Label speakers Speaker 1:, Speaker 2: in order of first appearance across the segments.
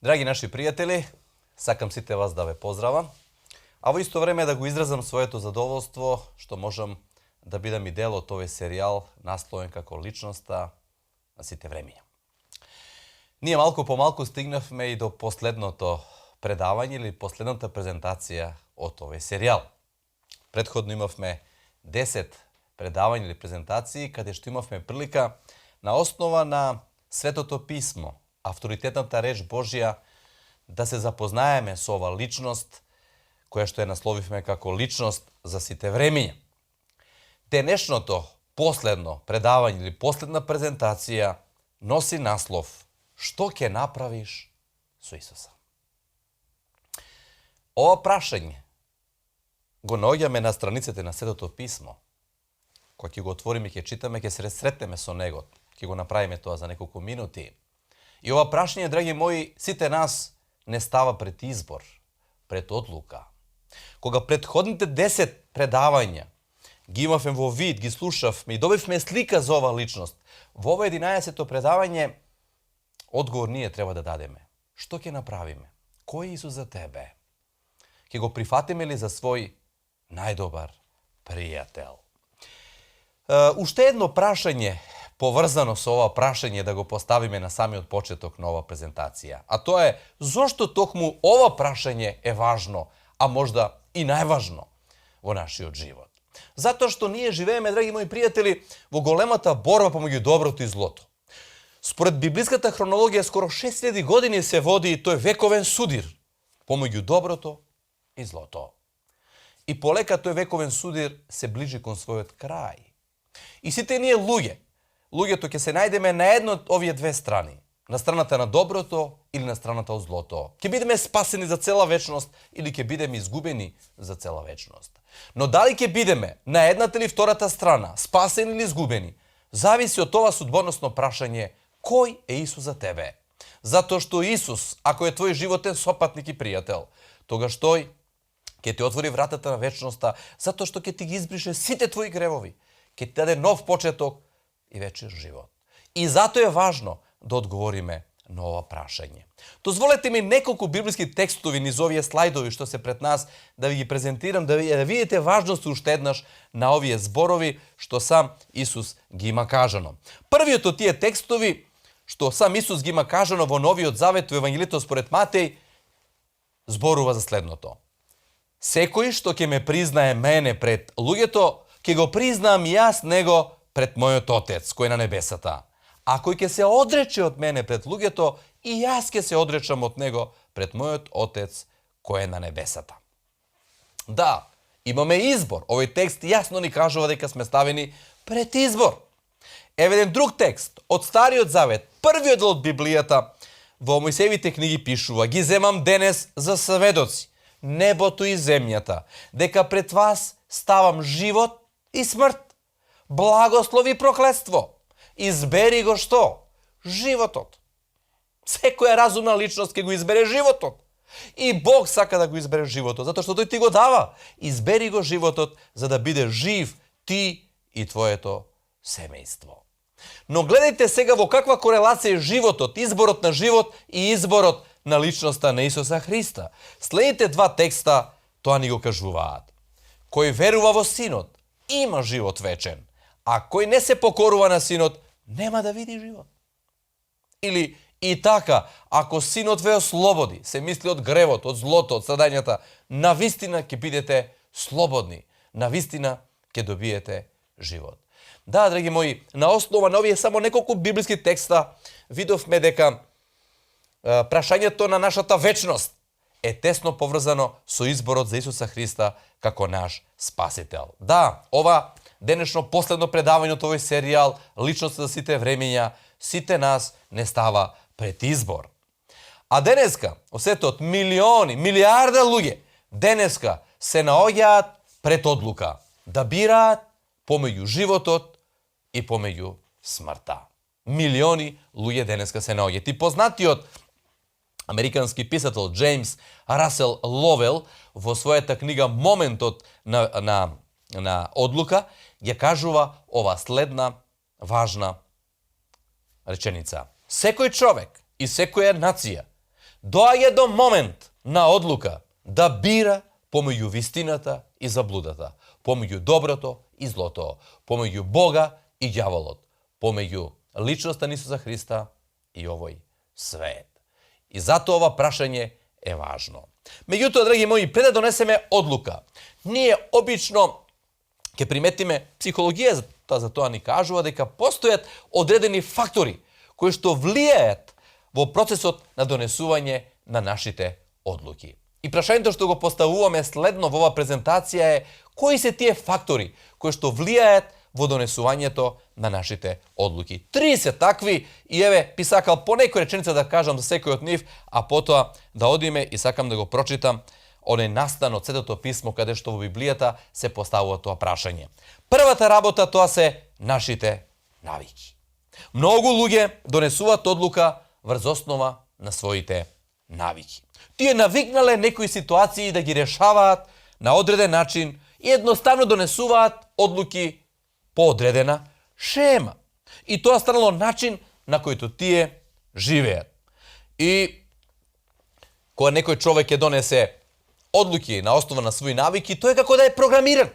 Speaker 1: Драги наши пријатели, сакам сите вас да ве поздравам, а во исто време да го изразам своето задоволство што можам да бидам и дел од овој серијал насловен како личноста на сите времиња. Ние малку по малку стигнавме и до последното предавање или последната презентација од овој серијал. Претходно имавме 10 предавања или презентации каде што имавме прилика на основа на Светото писмо, авторитетната реч Божја, да се запознаеме со ова личност, која што ја насловивме како личност за сите времиња. Денешното последно предавање или последна презентација носи наслов "Што ќе направиш со Исуса?" Ова прашање го наоѓаме на страниците на Светото писмо. Кога ќе го отвориме, ќе читаме, ќе се сретнеме со него. Ќе го направиме тоа за неколку минути. И ова прашање, драги мои, сите нас не става пред избор, пред одлука. Кога претходните 10 предавања ги имавме во вид, ги слушавме и добивме слика за ова личност, во ова 11-то предавање одговор ние треба да дадеме. Што ќе направиме? Кој е Исус за тебе? Ќе го прифатиме ли за свој најдобар пријател? Уште едно прашање поврзано со ова прашање да го поставиме на самиот почеток на ова презентација. А тоа е, зошто токму ова прашање е важно, а можда и најважно во нашиот живот? Затоа што ние живееме, драги мои пријатели, во големата борба помеѓу доброто и злото. Според библиската хронологија, скоро 6000 години се води и тој вековен судир помеѓу доброто и злото. И полека тој вековен судир се ближи кон својот крај. И сите ние луѓето ќе се најдеме на една од овие две страни, на страната на доброто или на страната од злото. Ќе бидеме спасени за цела вечност или ќе бидеме изгубени за цела вечност. Но дали ќе бидеме на едната или втората страна, спасени или изгубени, зависи од ова судбоносно прашање: кој е Исус за тебе? Затоа што Исус, ако е твој животен сопатник и пријател, тогаш тој ќе ти отвори вратата на вечноста, затоа што ќе ти ги избрише сите твои гревови, ќе ти даде нов почеток и вечер живот. И затоа е важно да одговориме на ова прашање. Дозволете ми неколку библиски текстови низ овие слайдови што се пред нас да ви ги презентирам, да видите важност уште еднаш на овие зборови што сам Исус ги има кажано. Првиот од тие текстови што сам Исус ги има кажано во Новиот Завет, во Евангелието според Матеј, зборува за следното: секој што ќе ме признае мене пред луѓето, ќе го признам и јас него пред мојот Отец кој е на небесата. А кој ќе се одрече од мене пред луѓето, и јас ќе се одречам од него пред мојот Отец кој е на небесата. Да, имаме избор. Овој текст јасно ни кажува дека сме ставени пред избор. Еве еден друг текст од Стариот Завет, првиот дел од Библијата, во Мојсеевите книги пишува: ги земам денес за сведоци небото и земјата, дека пред вас ставам живот и смрт, благослов и проклетство. Избери го што? Животот. Секоја разумна личност ќе го избере животот. И Бог сака да го избере животот, затоа што тој ти го дава. Избери го животот за да биде жив ти и твоето семејство. Но гледајте сега во каква корелација е животот, изборот на живот и изборот на личноста на Исуса Христа. Следните два текста тоа ни го кажуваат. Кој верува во Синот има живот вечен, а кој не се покорува на Синот нема да види живот. Или и така, ако Синот ве ослободи, се мисли од гревот, од злото, од страдањата, навистина ќе бидете слободни, навистина ќе добиете живот. Да, драги мои, на основа на овие само неколку библиски текста видовме дека прашањето на нашата вечност е тесно поврзано со изборот за Исуса Христа како наш спасител. Да, ова денешно последно предавање од овој серијал "Личност за сите времиња", сите нас не става пред избор. А денеска, осетот, милиони, милиарда луѓе денеска се наоѓаат пред одлука да бираат помеѓу животот и помеѓу смртта. Милиони луѓе денеска се наоѓаат. И познатиот американски писател Джеймс Расел Ловел во својата книга "Моментот на одлука" ја кажува ова следна важна реченица: секој човек и секоја нација доаѓа до момент на одлука да бира помеѓу вистината и заблудата, помеѓу доброто и злото, помеѓу Бога и ѓаволот, помеѓу личноста на Исуса Христа и овој свет. И затоа ова прашање е важно. Меѓутоа, драги мои, пред да донесеме одлука, ние обично ќе приметиме, психологијата за тоа ни кажува дека постојат одредени фактори кои што влијаат во процесот на донесување на нашите одлуки. И прашањето што го поставуваме следно во оваа презентација е кои се тие фактори кои што влијаат во донесувањето на нашите одлуки. 30 такви и еве би сакал по некој реченица да кажам за секој од нив, а потоа да одиме и сакам да го прочитам оној настан од Светото писмо каде што во Библијата се поставува тоа прашање. Првата работа тоа се нашите навики. Многу луѓе донесуваат одлука врз основа на своите навики. Тие навикнале некои ситуации да ги решаваат на одреден начин и едноставно донесуваат одлуки по одредена шема. И тоа станало начин на којто тие живеат. И кога некој човек ќе донесе одлуки на основа на своји навики, тој е како да е програмиран.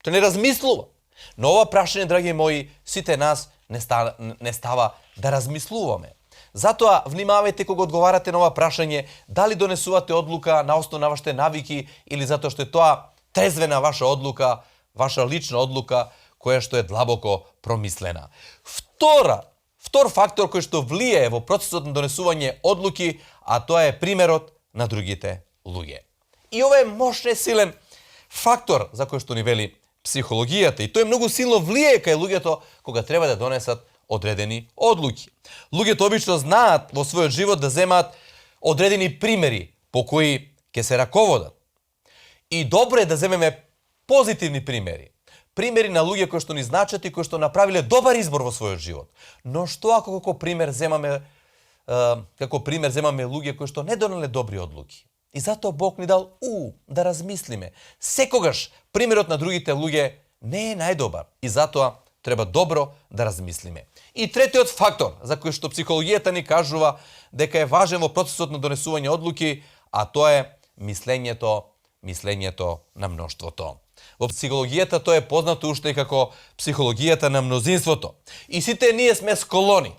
Speaker 1: Тој не размислува. Но ова прашање, драги мои, сите нас не става да размислуваме. Затоа внимавајте кога одговарате на ова прашање, дали донесувате одлука на основа на вашите навики или затоа што е тоа трезвена ваша одлука, ваша лична одлука, која што е длабоко промислена. Втор фактор кој што влијае во процесот на донесување одлуки, а тоа е примерот на другите луѓе. И ова е мощен силен фактор за кој што ни вели психологијата и тој многу силно влијае кај луѓето кога треба да донесат одредени одлуки. Луѓето обично знаат во својот живот да земаат одредени примери по кои ќе се раководат. И добро е да земеме позитивни примери. Примери на луѓе кои што ни значат и кои што направиле добар избор во својот живот. Но што ако како пример земаме луѓе кои што не донеле добри одлуки? И затоа Бог ни дал да размислиме. Секогаш примерот на другите луѓе не е најдобар и затоа треба добро да размислиме. И третиот фактор за кој што психологијата ни кажува дека е важен во процесот на донесување одлуки, а тоа е мислењето на мноштвото. Во психологијата тоа е познато уште и како психологијата на мнозинството. И сите ние сме склони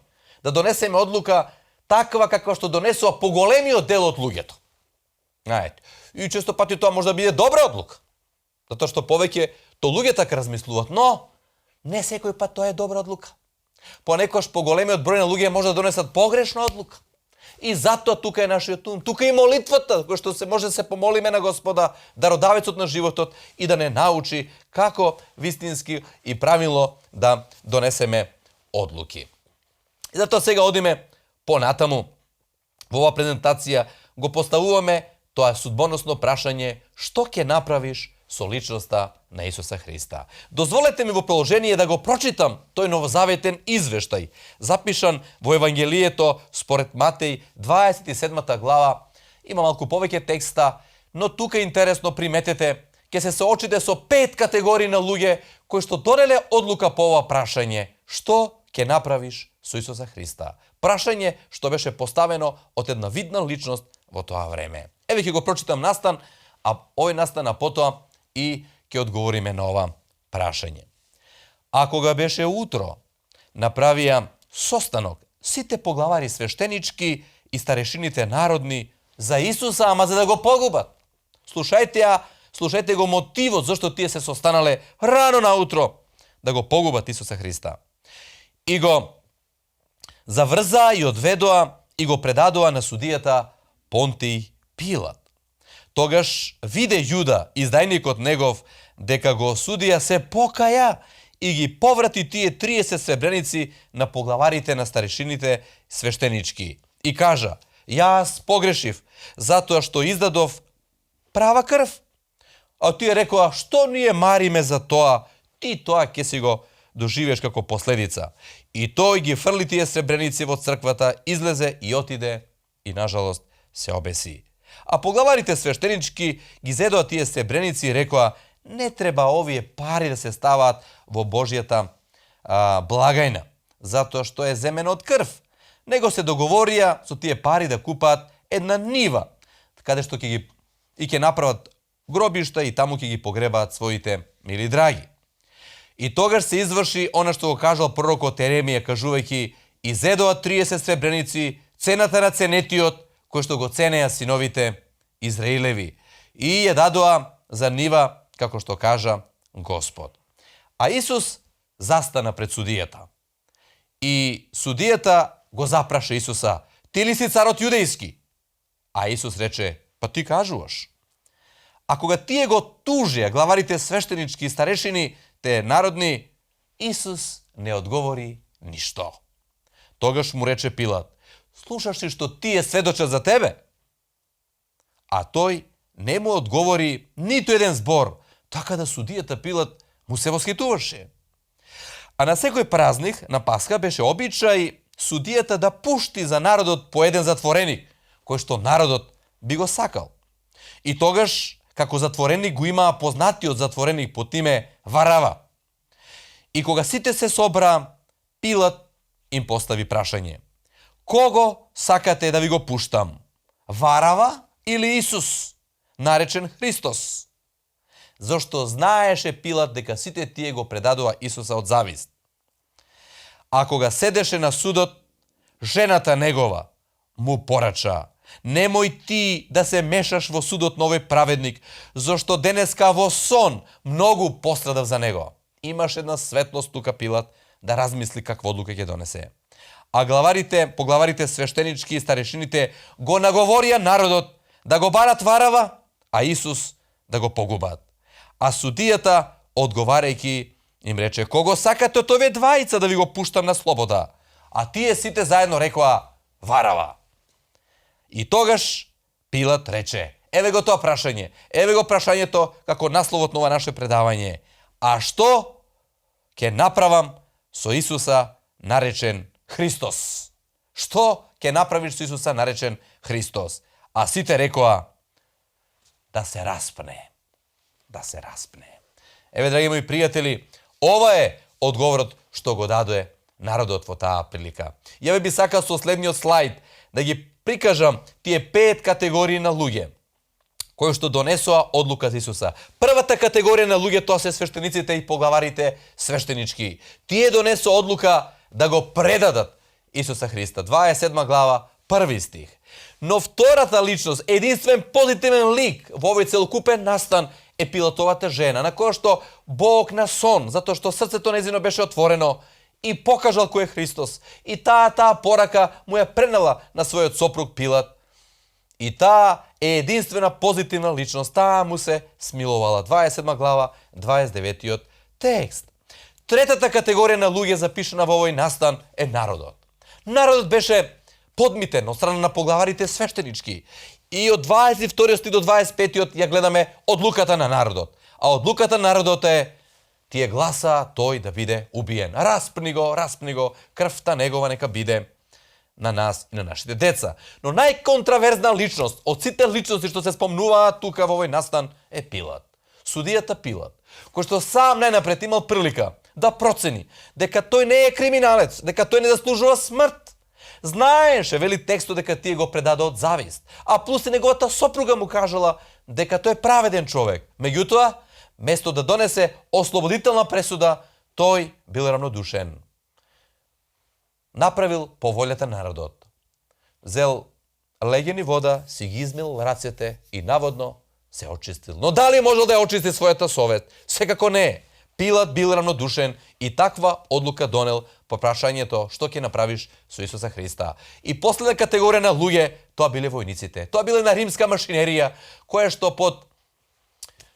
Speaker 1: да донесеме одлука таква каква што донесува поголемиот дел од луѓето. И често пати тоа може да биде добра одлука. Затоа што повеќе луѓе така размислуваат, но не секој пат тоа е добра одлука. Понекогаш поголемиот број на луѓе може да донесат погрешна одлука. И затоа тука е нашиот ум, тука е молитвата, која што се може да се помолиме на Господа, дародавецот на животот и да не научи како вистински и правилно да донесеме одлуки. И затоа сега одиме понатаму. Во оваа презентација го поставуваме тоа судбоносно прашање што ќе направиш со личноста на Исуса Христа. Дозволете ми во приложение да го прочитам тој новозаветен извештај, запишан во Евангелието според Матеј, 27 глава. Има малку повеќе текста, но тука интересно приметете, ќе се соочите со 5 категории на луѓе кои што донеле одлука по ова прашање што ќе направиш со Исуса Христа. Прашање што беше поставено од една видна личност во тоа време. Еве ќе го прочитам настан, а овој настан а потоа и ќе одговориме на ова прашање. А кога беше утро, направија состанок сите поглавари свештенички и старешините народни за Исуса, ама за да го погубат. Слушајте го мотивот зашто тие се состанале рано наутро да го погубат Исуса Христа. И го заврзаа и одведоа и го предадоа на судијата Понтиј Пилат. Тогаш виде Јуда, издајникот негов, дека го судија се покаја и ги поврати тие 30 сребреници на поглаварите на старешините свештенички. И кажа, јас погрешив, затоа што издадов права крв. А тие рекоа, што ние мариме за тоа, ти тоа ќе си го доживеш како последица. И тој ги фрли тие сребреници во црквата, излезе и отиде и нажалост се обеси. А поглаварите свештенички ги зедоа тие сребреници и рекоа, не треба овие пари да се ставаат во Божјата благајна, затоа што е земено од крв. Него се договорија со тие пари да купаат една нива, каде што ќе направат гробишта и таму ќе ги погребаат своите мили драги. И тогаш се изврши она што го кажал пророкот Еремија, кажувајќи: изедоа 30 сребреници, цената на ценетиот, кој што го ценеа синовите Израилеви, и ја дадоа за нива, како што кажа Господ. А Исус застана пред судијата. И судијата го запраша Исуса: ти ли си царот јудејски? А Исус рече: па ти кажуваш. А кога тие го тужија главарите свештенички и старешини, те народни, Исус не одговори ништо. Тогаш му рече Пилат: слушаш ли што тие сведочат за тебе? А тој не му одговори ниту еден збор, така да судијата Пилат му се восхитуваше. А на секој празник на Пасха беше обичај судијата да пушти за народот по еден затвореник, кој што народот би го сакал. И тогаш, како затвореник, го имаа познатиот затвореник под име Варава. И кога сите се собра, Пилат им постави прашање: кого сакате да ви го пуштам? Варава или Исус, наречен Христос? Зошто знаеше Пилат дека сите тие го предадоа Исуса од завист. А кога седеше на судот, жената негова му порача: немој ти да се мешаш во судот на овој праведник, зашто денеска во сон многу пострадав за него. Имаш една светлост тука Пилат да размисли каква одлука ќе донесе. А поглаварите свештенички и старешините го наговорија народот да го барат Варава, а Исус да го погубат. А судијата, одговарајќи, им рече: кого сакате од овие двајца да ви го пуштам на слобода? А тие сите заедно рекоа: Варава. И тогаш Пилат рече: еве го тоа прашање, еве го прашањето како насловот на ова наше предавање. А што ќе направам со Исуса наречен Христос? Што ќе направиш со Исуса наречен Христос? А сите рекоа: да се распне. Да се распне. Еве, драги мои пријатели, ова е одговорот што го даде народот во таа прилика. Ја би сакал со следниот слайд да ги прикажам тие 5 категории на луѓе кои што донесоа одлука за Исуса. Првата категорија на луѓе тоа се свештениците и поглаварите свештенички. Тие донесоа одлука да го предадат Исуса Христа. 27 глава, 1 стих. Но втората личност, единствен позитивен лик во овој целокупен настан е Пилатовата жена, на која што Бог на сон, затоа што срцето нејзино беше отворено, и покажал кој е Христос. И таа порака му ја пренела на својот сопруг Пилат. И таа е единствена позитивна личност. Таа му се смилувала. 27 глава, 29 текст. Третата категорија на луѓе запишана во овој настан е народот. Народот беше подмитен од страна на поглаварите свештенички. И од 22 стих до 25 ја гледаме одлуката на народот. А одлуката на народот е: тие гласа тој да биде убиен. Распни го, крвта негова нека биде на нас и на нашите деца. Но најконтраверзна личност од сите личности што се спомнуваат тука во овој настан е Пилат. Судијата Пилат, кој што сам најнапред имал прилика да процени дека тој не е криминалец, дека тој не заслужува смрт. Знаеше, вели текстот, дека тие го предаде од завист. А плюс и неговата сопруга му кажала дека тој е праведен човек. Меѓутоа, место да донесе ослободителна пресуда, тој бил равнодушен. Направил по волјата на народот. Зел леѓени вода, си ги измил рацете и наводно се очистил. Но дали можел да ја очисти својата совест? Секако не. Пилат бил равнодушен и таква одлука донел по прашањето што ќе направиш со Исуса Христа. И последна категорија на луѓе, тоа биле војниците. Тоа биле на римска машинерија, која што под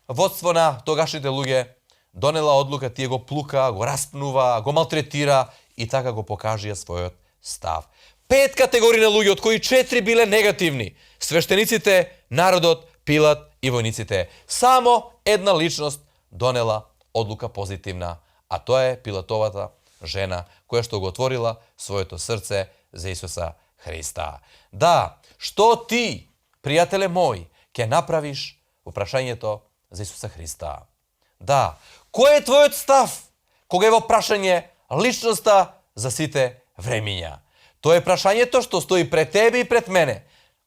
Speaker 1: водство на тогашните луѓе донела одлука, тие го плука, го распнува, го малтретира и така го покажија својот став. 5 категории на луѓе, од кои 4 биле негативни. Свештениците, народот, Пилат и војниците. Само една личност донела одлука позитивна, а тоа е Пилатовата жена, која што го отворила своето срце за Исуса Христа. Да, што ти, пријателе мој, ќе направиш во прашањето за Исуса Христа? Да, кој е твојот став кога е во прашање личноста за сите времиња? Тоа е прашањето што стои пред тебе и пред мене,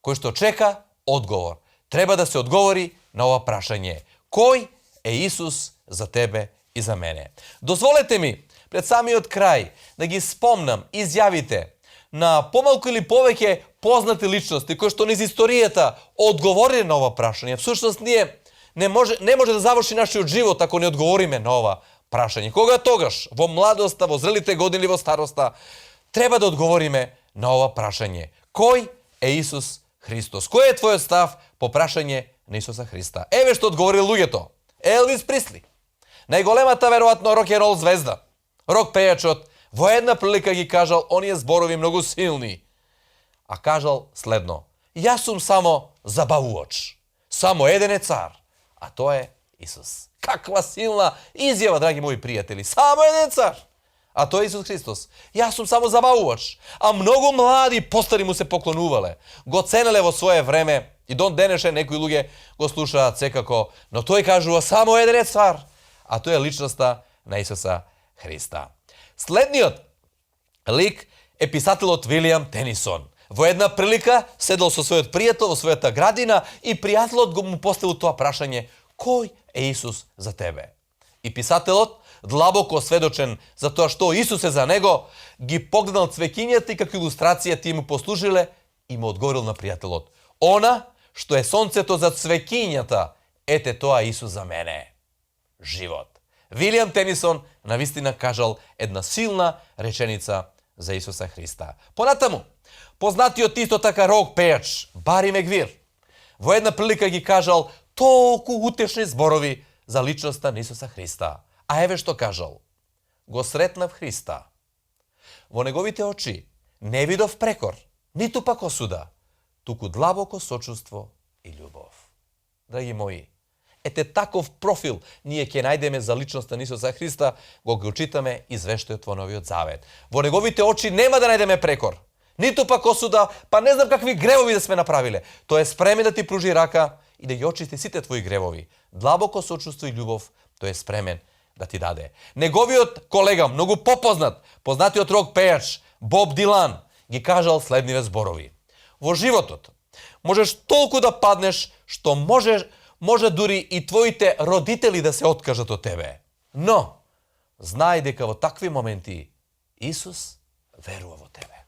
Speaker 1: koji što čeka odgovor. Treba da se odgovori na ova prašanje. Koji je Isus za tebe i za mene? Dozvolite mi, pred sami od kraj, da gi spomnam, izjavite na pomalko ili poveke poznate ličnosti koje što niz istorijeta odgovorili na ova prašanja. V suštnost ne može da završi naš život ako ne odgovorime na ova prašanje. Koga togaš, vo mladosta, vo zrelite godine ili vo starosta, treba da odgovorime na ova prašanje. Koji je Isus Hristos? Koji je tvoj stav po prašanje na Isusa Hrista? Еве што одговори луѓето. Елвис Пресли. Најголемата веројатно рок-н-рол звезда. Рок пејачот во една прилика ги кажал оние зборови многу силни. А кажал следно: јас сум само забавувач. Само еден е цар, а тоа е Исус. Каква силна изјава, драги мои пријатели. Само еден цар, а тоа е Исус Христос. Јас сум само забавувач. А многу млади постари му се поклонувале. Го ценеле во свое време и дон денеше некои луѓе го слушаат секако, но тој кажува само еден е цар, а тоа е личноста на Исуса Христа. Следниот лик е писателот Вилијам Тенисон. Во една прилика седел со својот пријател во својата градина и пријателот го му поставил тоа прашање: кој е Исус за тебе? И писателот, длабоко осведочен за тоа што Исус е за него, ги погледнал цвеќињата и како илустрација тие му послужиле и му одговорил на пријателот: она што е сонцето за цвеќињата, ете тоа Исус за мене. Живот. Вилијам Тенисон навистина кажал една силна реченица за Исуса Христа. Понатаму, познатиот исто така рок пејач Бари Мегвир во една прилика ги кажал толку утешни зборови за личноста на Исуса Христа. А еве што кажал: го сретнав Христа. Во неговите очи не видов прекор, ниту пак осуда, туку длабоко сочувство и љубов. Драги мои, ете таков профил ние ќе најдеме за личноста на Исуса Христа, го читаме извештајот во Новиот Завет. Во неговите очи нема да најдеме прекор, ниту пак осуда, па не знам какви гревови да сме направиле. Тој е спремен да ти пружи рака и да ги очисти сите твои гревови. Длабоко сочувство и љубов тој е спремен да ти даде. Неговиот колега, многу попознат, познатиот рок пејач Боб Дилан, ги кажал следниве зборови: во животот можеш толку да паднеш што може дури и твоите родители да се откажат од тебе. Но знај дека во такви моменти Исус верува во тебе.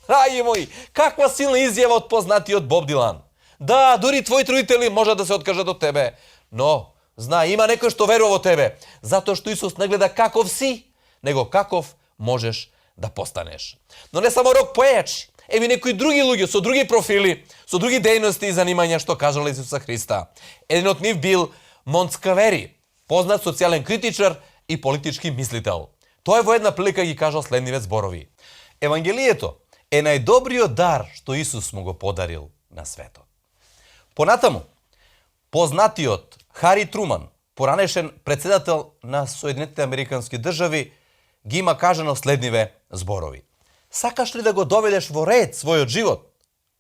Speaker 1: Драги мои, каква силна изјава од познатиот Боб Дилан. Да, дури твоите родители можат да се откажат од тебе, но знај, има некој што верува во тебе, затоа што Исус не гледа каков си, него каков можеш да постанеш. Но не само рок поејачи, еви некои други луѓе со други профили, со други дејности и занимања што кажале Исуса Христа. Еден од нив бил Монтскавери, познат социјален критичар и политички мислител. Тој во една прилика ги кажал следниве зборови: Евангелието е најдобриот дар што Исус му го подарил на светот. Понатаму, познатиот Хари Труман, поранешен председател на Соединетите Американски држави, ги има кажано следниве зборови: сакаш ли да го доведеш во ред својот живот?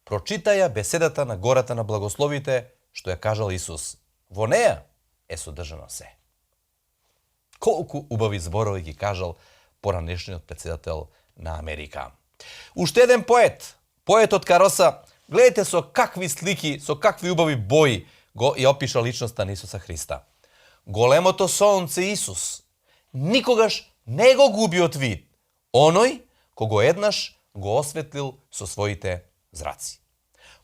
Speaker 1: Прочитај ја беседата на гората на благословите, што ја кажал Исус. Во неја е содржано се. Колку убави зборови ги кажал поранешниот председател на Америка. Уште еден поет, поетот Кароса, гледате со какви слики, со какви убави бои го ја опиша личноста на Исуса Христа. Големото сонце Исус никогаш не го губи од вид оној кого еднаш го осветлил со своите зраци.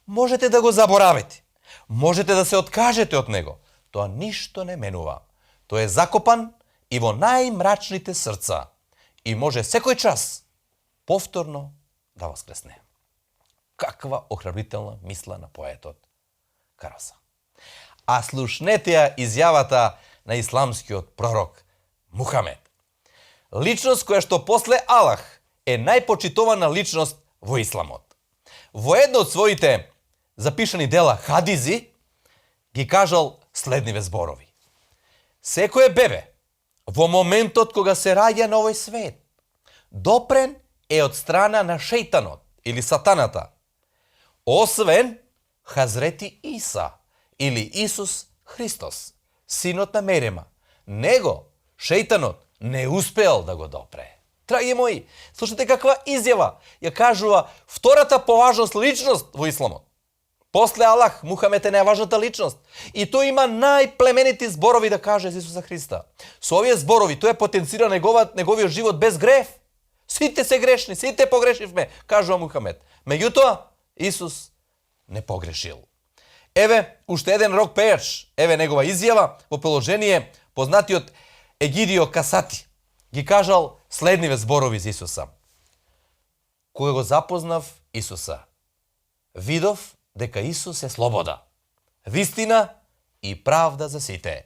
Speaker 1: Можете да го заборавите, можете да се откажете од него, тоа ништо не менува. Тој е закопан и во најмрачните срца и може секој час повторно да воскресне. Каква охрабрителна мисла на поетот Кароса. А слушнете ја изјавата на исламскиот пророк Мухамед. Личност која што после Аллах е најпочитована личност во исламот. Во едно од своите запишани дела хадизи ги кажал следниве зборови: секое бебе во моментот кога се раѓа на овој свет допрен е од страна на шејтанот или сатаната, освен Хазрети Иса или Исус Христос, синот на Мерема. Него шејтанот не успеал да го допре. Драги мои, слушате каква изјава ја кажува втората по важност личност во исламот. После Аллах, Мухамед е најважната личност. И тој има најплеменити зборови да каже за Исуса Христа. Со овие зборови тој потенцира неговиот живот без грев. Сите се грешни, сите погрешивме, кажува Мухамед. Меѓутоа, Исус не погрешил. Еве, уште еден рок пејач, еве негова изјава во приложение познатиот Егидио Касати. Ги кажал следниве зборови за Исуса. Кога го запознав Исуса, видов дека Исус е слобода, вистина и правда за сите.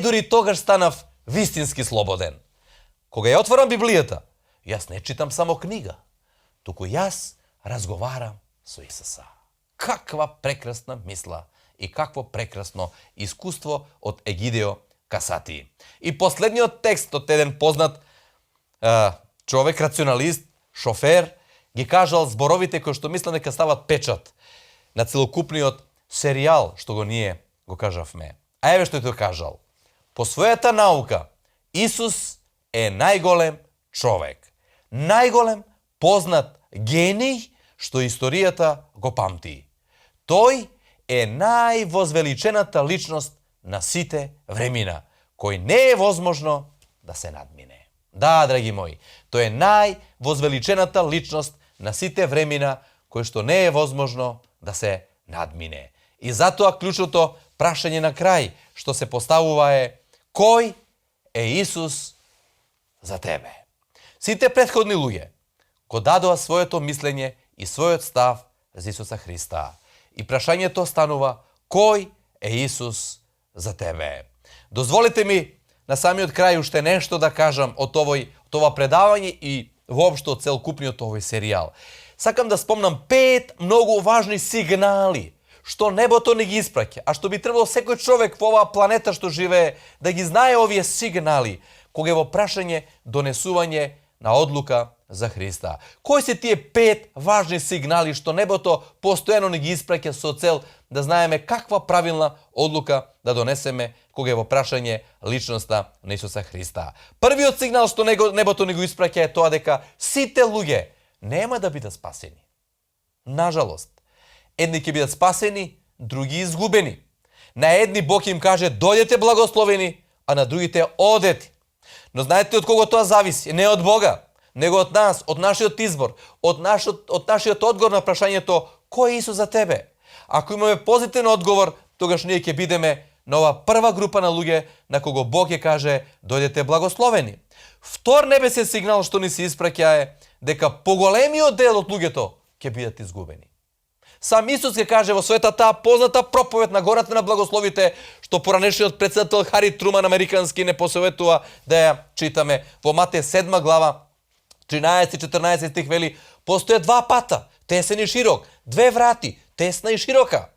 Speaker 1: Дури тогаш станав вистински слободен. Кога ја отворам Библијата, јас не читам само книга, туку јас разговарам со Исуса. Каква прекрасна мисла и какво прекрасно искуство од Егидио Касати. И последниот текст од еден познат човек, рационалист, шофер, ги кажал зборовите кои што мислам дека стават печат на целокупниот серијал што го ние го кажавме. А еве што тој кажал. По својата наука, Исус е најголем човек. Најголем познат гений што историјата го памти. Тој е највозвеличената личност на сите времина, кој не е возможно да се надмине. Да, драги мои, тој е највозвеличената личност на сите времина, кој што не е возможно да се надмине. И затоа клучното прашање на крај што се поставува е: кој е Исус за тебе? Сите претходни луѓе го дадоа своето мислење и својот став за Исуса Христа. И прашањето станува: кој е Исус за тебе? Дозволите ми на самиот крај уште нешто да кажам од ова предавање и воопшто од целокупниот овој серијал. Сакам да спомнам 5 многу важни сигнали што небото не ги испраќа, а што би требало секој човек во оваа планета што живее да ги знае овие сигнали кога е во прашање донесување на одлука за Христа. Кои се тие 5 важни сигнали што небото постојано не ги испраќа со цел да знаеме каква правилна одлука да донесеме кога е во прашање личноста на Исуса Христа? Првиот сигнал што небото не го испраќа е тоа дека сите луѓе нема да бидат спасени. Нажалост, едни ќе бидат спасени, други изгубени. На едни Бог им каже: дојдете благословени, а на другите одете. Но знаете од кого тоа зависи? Не од Бога, него од нас, од нашиот избор, од нашиот одговор на прашањето: кој е Исус за тебе? Ако имаме позитивен одговор, тогаш ние ќе бидеме на ова прва група на луѓе на кого Бог ќе каже: дојдете благословени. Втор небесен сигнал што ни се испраќа е дека поголемиот дел од луѓето ќе бидат изгубени. Сам Исус ќе каже во својата таа позната проповед на гората на благословите, што поранешниот претседател Хари Труман американски не посоветува да ја читаме. Во Матеј 7 глава 13 и 14 стих вели: постојат два пата, тесен и широк, две врати, тесна и широка.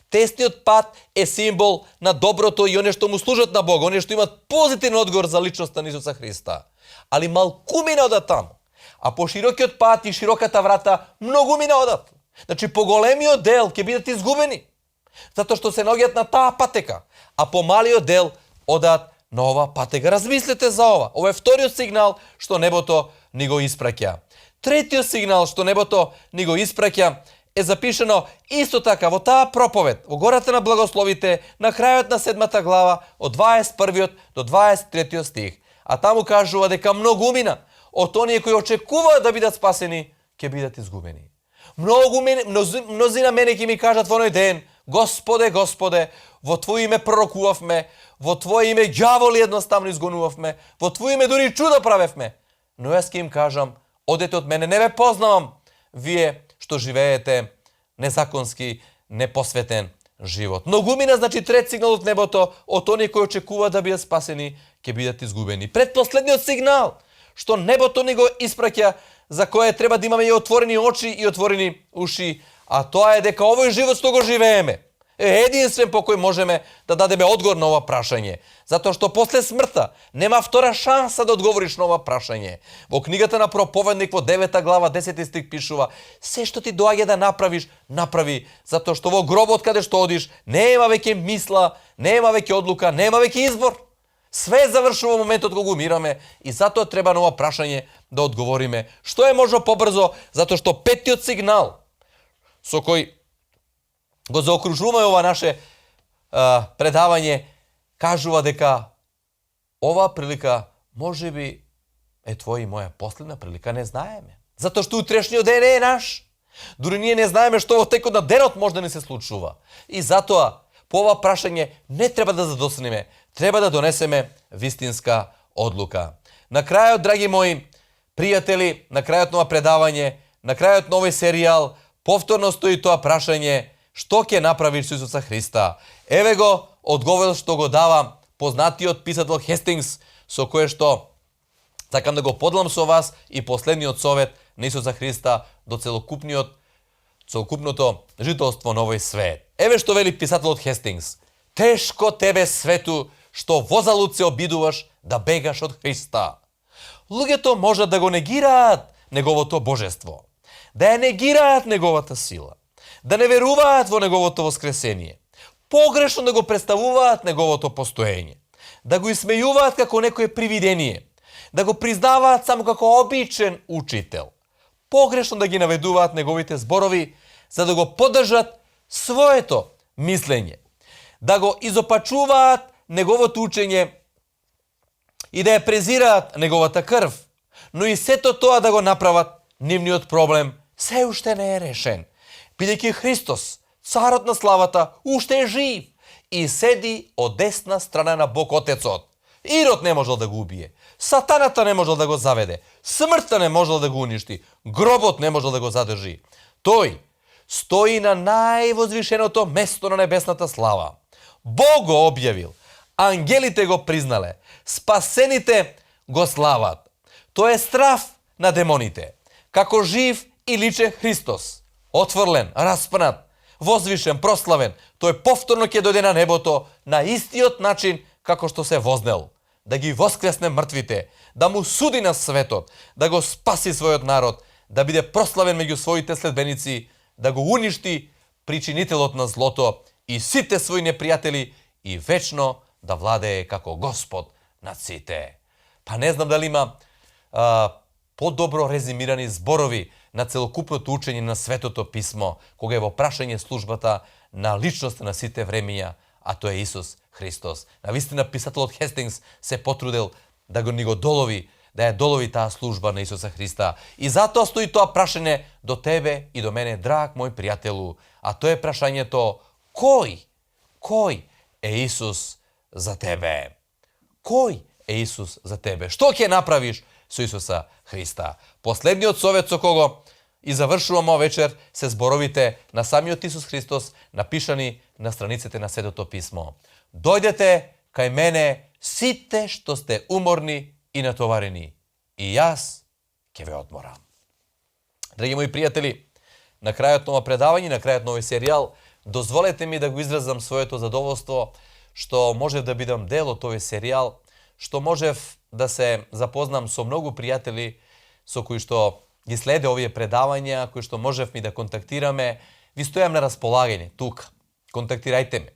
Speaker 1: Тесниот пат е символ на доброто и оние што му служат на Бога, оние што имат позитивен одговор за личноста на Исуса Христа. Али малкумина одат таму. А по широкиот пат и широката врата многумина одат. Значи поголемиот дел ќе бидат изгубени, затоа што се наоѓаат на таа патека, а по малиот дел одат на ова патека. Размислете за ова. Ова е вториот сигнал што небото ни го испраќа. Третиот сигнал што небото ни го испраќа е запишено исто така во таа проповед, во гората на благословите, на крајот на 7 глава, од 21 до 23 стих. А таму кажува дека многумина од оние кои очекуваат да бидат спасени, ќе бидат изгубени. Мнозина мене ќе ми кажат во оној ден: Господе, Господе, во Твое име пророкувавме, во Твое име ѓаволи едноставно изгонувавме, во Твое име дури чудо правевме. Но јас ќе им кажам: одете од мене, не ве познавам, вие што живеете незаконски, непосветен живот. Многумина, значи трет сигнал од небото, од оние кои очекуваат да бидат спасени, ќе бидат изгубени. Предпоследниот сигнал што небото ни го испраќа, за кое треба да имаме и отворени очи и отворени уши, а тоа е дека овој живот што го живееме е единствен по кој можеме да дадеме одговор на ова прашање. Затоа што после смртта нема втора шанса да одговориш на ова прашање. Во книгата на Проповедник во 9 глава 10 стих пишува: се што ти доаѓа да направиш, направи, затоа што во гробот каде што одиш нема веќе мисла, нема веќе одлука, нема веќе избор. Све завршува во моментот кога умираме и затоа треба на ова прашање да одговориме што е можно побрзо, затоа што петтиот сигнал со кој го заокружуваме ова наше предавање, кажува дека ова прилика може би е твоја и моја последна прилика, не знаеме. Затоа што утрешниот ден не е наш. Дури ние не знаеме што во текот на денот може да ни се случува. И затоа по ова прашање не треба да задоснеме, треба да донесеме вистинска одлука. На крајот, драги мои пријатели, на крајот на ова предавање, на крајот на овој серијал, повторно стои тоа прашање: што ќе направиш со Исуса Христа? Еве го одговор што го дава познатиот писател Хестингс, со кое што сакам да го поделам со вас и последниот совет на Исуса Христа до целокупното жителство на овој свет. Еве што вели писателот Хестингс: тешко тебе свету што возалуд се обидуваш да бегаш од Христа. Луѓето можат да го негираат неговото божество, да ја негираат неговата сила, да не веруваат во неговото воскресение, погрешно да го представуваат неговото постоење, да го исмејуваат како некое привидение, да го признаваат само како обичен учител, погрешно да ги наведуваат неговите зборови за да го поддржат своето мислење, да го изопачуваат неговото учење и да ја презираат неговата крв, но и сето тоа да го направат, нивниот проблем се уште не е решен, бидејќи Христос, царот на славата, уште е жив и седи од десна страна на Бог Отецот. Ирод не можел да го убие, сатаната не можел да го заведе, смртта не можел да го уништи, гробот не можел да го задржи. Тој стои на највозвишеното место на небесната слава. Бог го објавил, ангелите го признале, спасените го слават. Тој е страв на демоните, како жив и личен Христос, отврлен, распнат, возвишен, прославен, тој повторно ќе дојде на небото на истиот начин како што се вознел, да ги воскресне мртвите, да му суди на светот, да го спаси својот народ, да биде прославен меѓу своите следбеници, да го уништи причинителот на злото и сите своји непријатели и вечно да владее како Господ над сите. Па не знам дали има подобро резимирани зборови на целокупното учење на Светото Писмо, кога е во прашање службата на личноста на сите времења, а тоа е Исус Христос. Навистина писателот Хестингс се потрудил да ни го долови, да ја долови таа служба на Исуса Христа. И затоа стои тоа прашање до тебе и до мене, драг мој пријателу, а тоа е прашањето: кој е Исус за тебе? Кој е Исус за тебе? Што ќе направиш со Исуса Христа? Последниот совет со кого и завршувам ова вечер се зборовите на самиот Исус Христос, напишани на страниците на Светото Писмо. Дојдете кај мене сите што сте уморни и натоварени, и јас ќе ве одморам. Драги мои пријатели, на крајот на ова предавање, на крајот на овој серијал, дозволете ми да го изразам своето задоволство што можев да бидам дел од овој серијал, што можев да се запознам со многу пријатели со кои што ги следе овие предавања, кои што можевме да контактираме. Ви стојам на располагање тука. Контактирајте ме.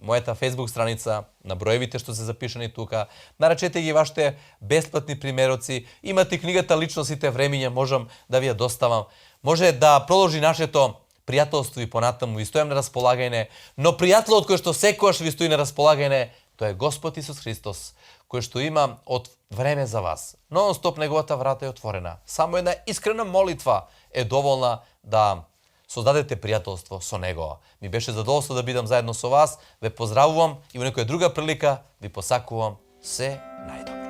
Speaker 1: Мојата Facebook страница, на броевите што се запишани тука, нарачете ги вашите бесплатни примероци, имате книгата Личностите времења, можам да ви ја доставам. Може да продолжи нашето пријателство и понатаму, ви стојам на располагање, но пријателот кој што секогаш ви стои на располагање, тоа е Господ Исус Христос, кој што има од време за вас. Нон-стоп неговата врата е отворена. Само една искрена молитва е доволна да создадете пријателство со него. Ми беше задоволство да бидам заедно со вас. Ве поздравувам и во некоја друга прилика ви посакувам се најдобро.